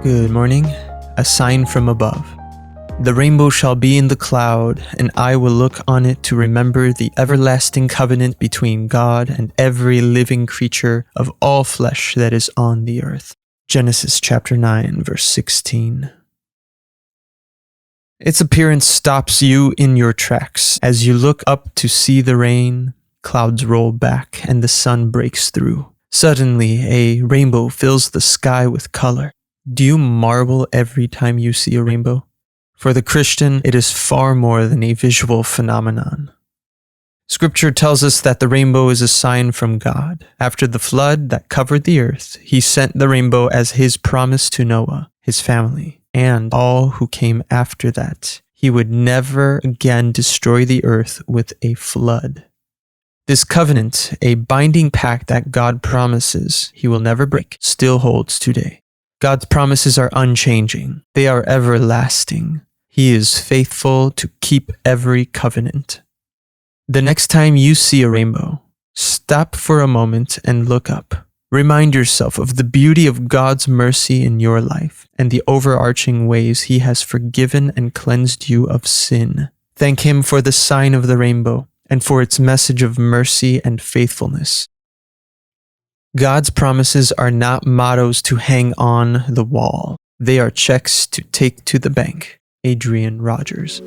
Good morning. A sign from above. The rainbow shall be in the cloud, and I will look on it to remember the everlasting covenant between God and every living creature of all flesh that is on the earth. Genesis chapter 9, verse 16. Its appearance stops you in your tracks. As you look up to see the rain, clouds roll back and the sun breaks through. Suddenly, a rainbow fills the sky with color. Do you marvel every time you see a rainbow? For the Christian, it is far more than a visual phenomenon. Scripture tells us that the rainbow is a sign from God. After the flood that covered the earth, he sent the rainbow as his promise to Noah, his family, and all who came after that. He would never again destroy the earth with a flood. This covenant, a binding pact that God promises he will never break, still holds today. God's promises are unchanging. They are everlasting. He is faithful to keep every covenant. The next time you see a rainbow, stop for a moment and look up. Remind yourself of the beauty of God's mercy in your life and the overarching ways he has forgiven and cleansed you of sin. Thank him for the sign of the rainbow and for its message of mercy and faithfulness. God's promises are not mottos to hang on the wall. They are checks to take to the bank. Adrian Rogers.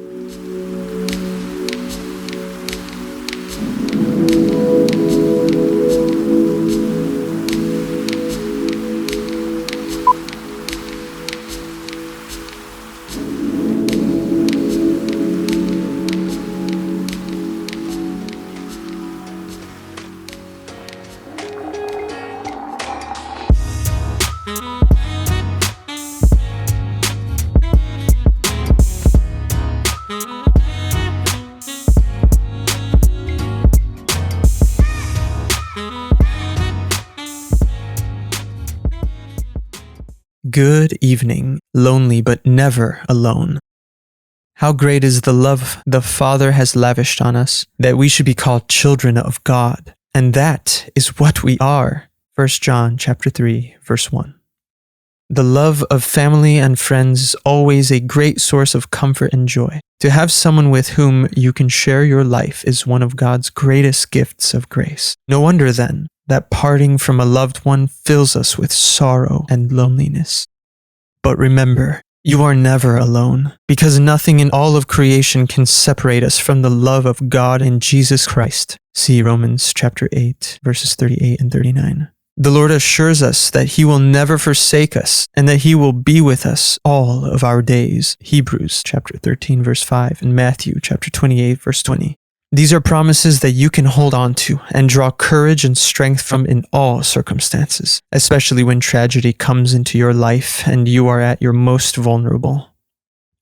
Good evening, lonely but never alone. How great is the love the Father has lavished on us, that we should be called children of God. And that is what we are. 1 John chapter 3, verse 1. The love of family and friends is always a great source of comfort and joy. To have someone with whom you can share your life is one of God's greatest gifts of grace. No wonder then that parting from a loved one fills us with sorrow and loneliness. But remember, you are never alone, because nothing in all of creation can separate us from the love of God in Jesus Christ. See Romans chapter 8, verses 38 and 39. The Lord assures us that he will never forsake us and that he will be with us all of our days. Hebrews chapter 13, verse 5, and Matthew chapter 28, verse 20. These are promises that you can hold on to and draw courage and strength from in all circumstances, especially when tragedy comes into your life and you are at your most vulnerable.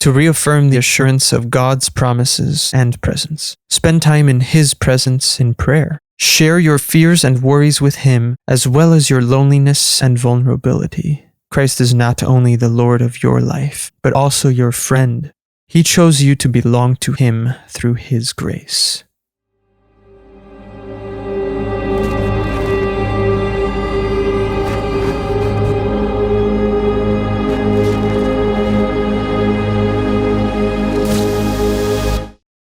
To reaffirm the assurance of God's promises and presence, spend time in his presence in prayer. Share your fears and worries with him, as well as your loneliness and vulnerability. Christ is not only the Lord of your life, but also your friend. He chose you to belong to him through his grace.